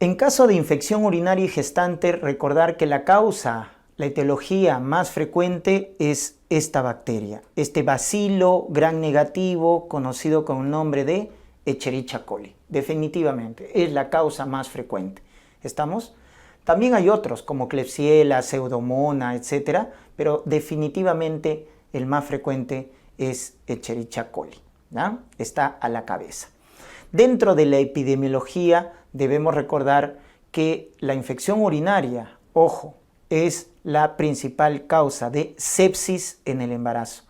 En caso de infección urinaria y gestante, recordar que la etiología más frecuente es esta bacteria, este bacilo gram negativo conocido con el nombre de Escherichia coli. Definitivamente es la causa más frecuente. ¿Estamos? También hay otros como Klebsiella, Pseudomonas, etc. Pero definitivamente el más frecuente es Escherichia coli, ¿no? Está a la cabeza. Dentro de la epidemiología debemos recordar que la infección urinaria, ojo, es la principal causa de sepsis en el embarazo.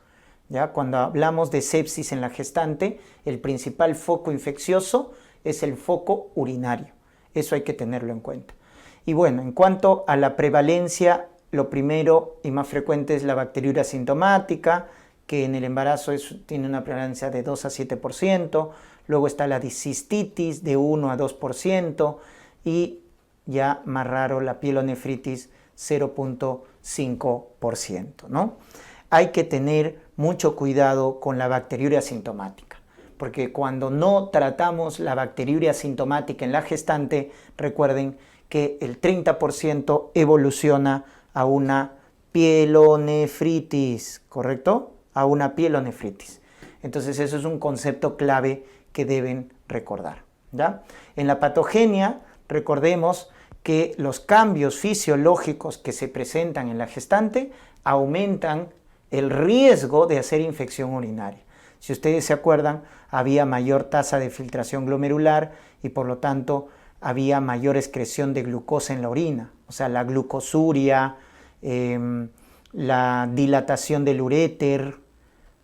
¿Ya? Cuando hablamos de sepsis en la gestante, el principal foco infeccioso es el foco urinario. Eso hay que tenerlo en cuenta. Y bueno, en cuanto a la prevalencia, lo primero y más frecuente es la bacteriuria asintomática, que en el embarazo tiene una prevalencia de 2 a 7%. Luego está la cistitis de 1 a 2% y ya más raro la pielonefritis 0.5%, ¿no? Hay que tener mucho cuidado con la bacteriuria asintomática, porque cuando no tratamos la bacteriuria asintomática en la gestante, recuerden que el 30% evoluciona a una pielonefritis, ¿correcto? A una pielonefritis. Entonces eso es un concepto clave que deben recordar, ¿ya? En la patogenia, recordemos que los cambios fisiológicos que se presentan en la gestante aumentan el riesgo de hacer infección urinaria. Si ustedes se acuerdan, había mayor tasa de filtración glomerular y por lo tanto había mayor excreción de glucosa en la orina, o sea, la glucosuria, la dilatación del uréter,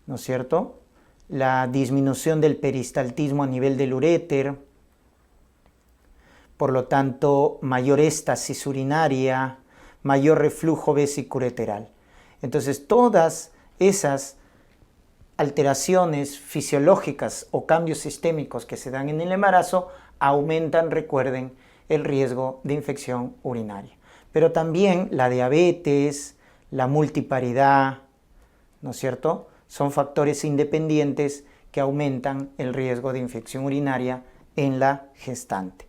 ¿no es cierto?, la disminución del peristaltismo a nivel del uréter, por lo tanto, mayor éstasis urinaria, mayor reflujo vesicureteral. Entonces, todas esas alteraciones fisiológicas o cambios sistémicos que se dan en el embarazo aumentan, recuerden, el riesgo de infección urinaria. Pero también la diabetes, la multiparidad, ¿no es cierto?, son factores independientes que aumentan el riesgo de infección urinaria en la gestante.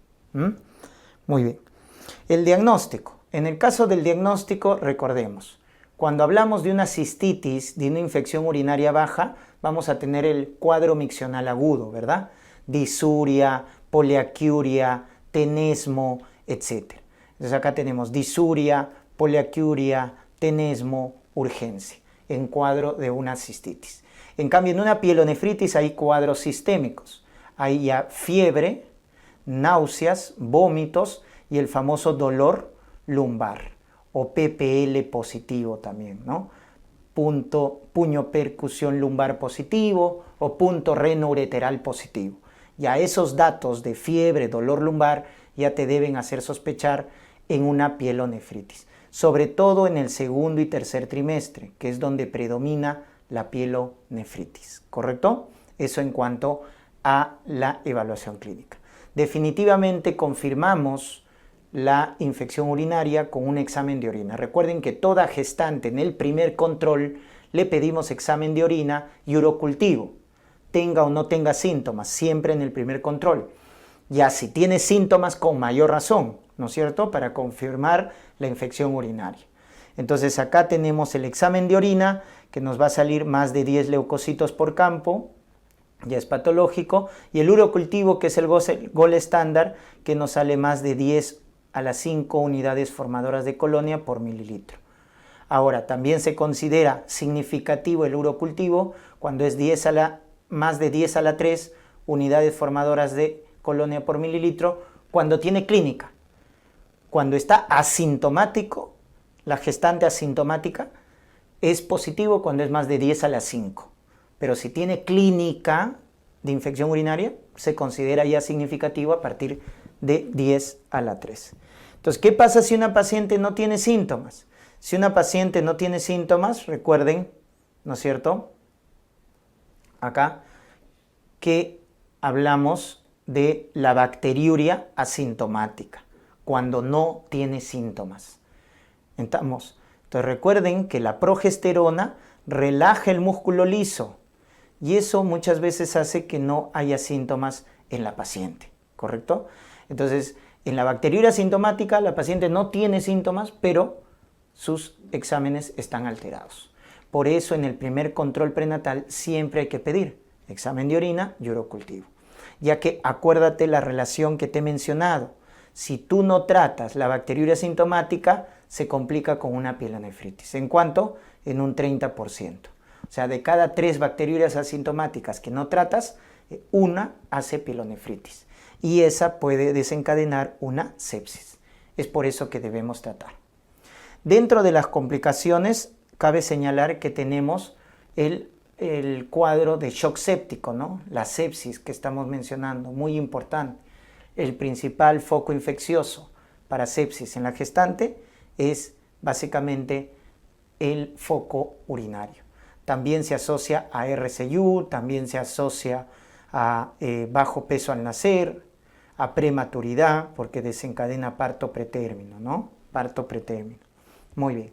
Muy bien. El diagnóstico. En el caso del diagnóstico, recordemos, cuando hablamos de una cistitis, de una infección urinaria baja, vamos a tener el cuadro miccional agudo, ¿verdad? Disuria, poliaquiuria, tenesmo, etc. Entonces acá tenemos disuria, poliaquiuria, tenesmo, urgencia, en cuadro de una cistitis. En cambio, en una pielonefritis hay cuadros sistémicos. Hay ya fiebre, náuseas, vómitos y el famoso dolor lumbar o PPL positivo también, ¿no? Puño percusión lumbar positivo o punto renoureteral positivo. Ya esos datos de fiebre, dolor lumbar ya te deben hacer sospechar en una pielonefritis, sobre todo en el segundo y tercer trimestre, que es donde predomina la pielonefritis, ¿correcto? Eso en cuanto a la evaluación clínica. Definitivamente confirmamos la infección urinaria con un examen de orina. Recuerden que toda gestante en el primer control le pedimos examen de orina y urocultivo, tenga o no tenga síntomas, siempre en el primer control. Ya si tiene síntomas, con mayor razón, ¿no es cierto?, para confirmar la infección urinaria. Entonces acá tenemos el examen de orina, que nos va a salir más de 10 leucocitos por campo, ya es patológico, y el urocultivo, que es el gol estándar, que nos sale más de 10 a las 5 unidades formadoras de colonia por mililitro. Ahora, también se considera significativo el urocultivo cuando es más de 10 a la 3 unidades formadoras de colonia por mililitro, cuando tiene clínica. Cuando está asintomático, la gestante asintomática, es positivo cuando es más de 10 a la 5. Pero si tiene clínica de infección urinaria, se considera ya significativo a partir de 10 a la 3. Entonces, ¿qué pasa si una paciente no tiene síntomas? Si una paciente no tiene síntomas, recuerden, ¿no es cierto?, acá, que hablamos de la bacteriuria asintomática, cuando no tiene síntomas. Entonces recuerden que la progesterona relaja el músculo liso y eso muchas veces hace que no haya síntomas en la paciente, ¿correcto? Entonces, En la bacteriuria asintomática, la paciente no tiene síntomas, pero sus exámenes están alterados. Por eso, en el primer control prenatal siempre hay que pedir examen de orina y urocultivo. Ya que acuérdate la relación que te he mencionado. Si tú no tratas la bacteriuria asintomática, se complica con una pielonefritis. ¿En cuánto? En un 30%. O sea, de cada 3 bacteriurias asintomáticas que no tratas, una hace pielonefritis. Y esa puede desencadenar una sepsis. Es por eso que debemos tratar. Dentro de las complicaciones, cabe señalar que tenemos el cuadro de shock séptico, ¿no? La sepsis que estamos mencionando, muy importante. El principal foco infeccioso para sepsis en la gestante es básicamente el foco urinario. También se asocia a RCU, también se asocia a bajo peso al nacer, a prematuridad, porque desencadena parto pretérmino, ¿no? Parto pretérmino. Muy bien.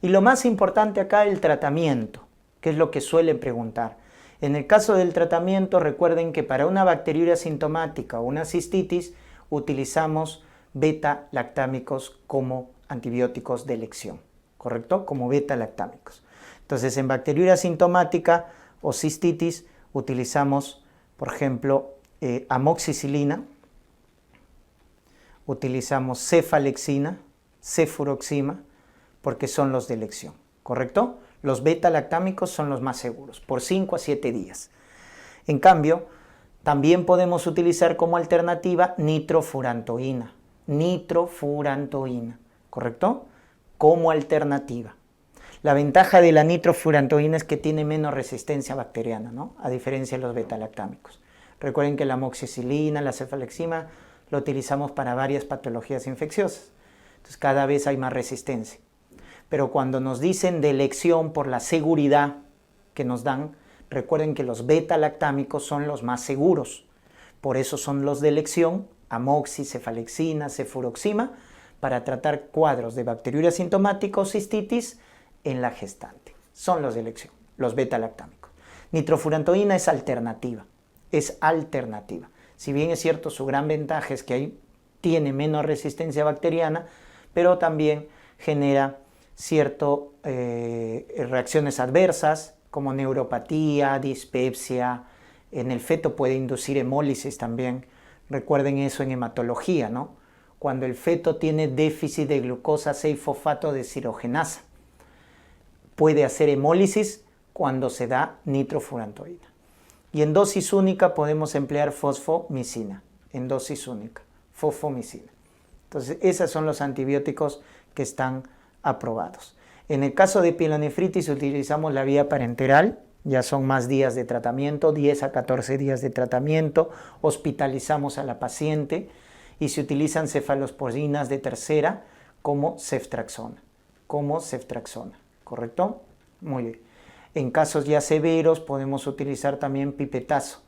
Y lo más importante acá, el tratamiento, que es lo que suelen preguntar. En el caso del tratamiento, recuerden que para una bacteriuria asintomática o una cistitis, utilizamos beta-lactámicos como antibióticos de elección, ¿correcto? Como beta-lactámicos. Entonces, en bacteriuria asintomática o cistitis, utilizamos, por ejemplo, amoxicilina, utilizamos cefalexina, cefuroxima, porque son los de elección, ¿correcto? Los beta-lactámicos son los más seguros, por 5 a 7 días. En cambio, también podemos utilizar como alternativa nitrofurantoína, ¿correcto? Como alternativa. La ventaja de la nitrofurantoína es que tiene menos resistencia bacteriana, ¿no? A diferencia de los beta-lactámicos. Recuerden que la amoxicilina, la cefalexina, lo utilizamos para varias patologías infecciosas. Entonces, cada vez hay más resistencia. Pero cuando nos dicen de elección por la seguridad que nos dan, recuerden que los beta-lactámicos son los más seguros. Por eso son los de elección, amoxi, cefalexina, cefuroxima, para tratar cuadros de bacteriuria asintomática o cistitis en la gestante. Son los de elección, los beta-lactámicos. Nitrofurantoína es alternativa, Si bien es cierto, su gran ventaja es que tiene menos resistencia bacteriana, pero también genera reacciones adversas como neuropatía, dispepsia. En el feto puede inducir hemólisis también. Recuerden eso en hematología, ¿no? Cuando el feto tiene déficit de glucosa 6-fosfato deshidrogenasa. Puede hacer hemólisis cuando se da nitrofurantoína. Y en dosis única podemos emplear fosfomicina. En dosis única, fosfomicina. Entonces, esos son los antibióticos que están aprobados. En el caso de pielonefritis utilizamos la vía parenteral, ya son más días de tratamiento, 10 a 14 días de tratamiento, hospitalizamos a la paciente y se utilizan cefalosporinas de tercera como ceftraxona, ¿correcto? Muy bien. En casos ya severos podemos utilizar también pipetazo,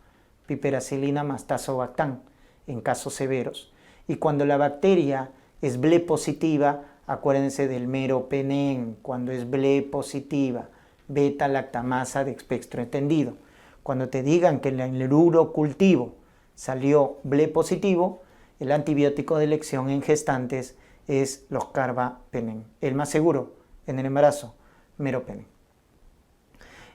piperacilina más tazobactam, en casos severos. Y cuando la bacteria es BLE positiva, acuérdense del meropenem, cuando es BLE positiva, beta-lactamasa de espectro extendido. Cuando te digan que en el urocultivo salió BLE positivo, el antibiótico de elección en gestantes es los carbapenem. El más seguro en el embarazo, meropenem.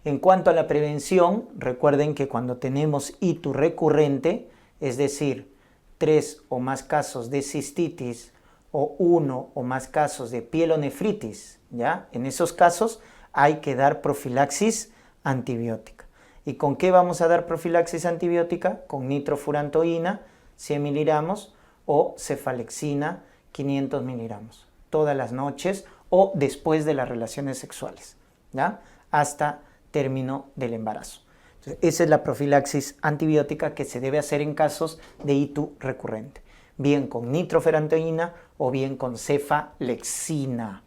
En cuanto a la prevención, recuerden que cuando tenemos ITU recurrente, es decir, 3 o más casos de cistitis o 1 o más casos de pielonefritis, ¿ya? En esos casos hay que dar profilaxis antibiótica. ¿Y con qué vamos a dar profilaxis antibiótica? Con nitrofurantoína, 100 miligramos, o cefalexina, 500 miligramos, todas las noches o después de las relaciones sexuales, ¿ya? Hasta término del embarazo. Entonces, esa es la profilaxis antibiótica que se debe hacer en casos de ITU recurrente, bien con nitrofurantoína o bien con cefalexina.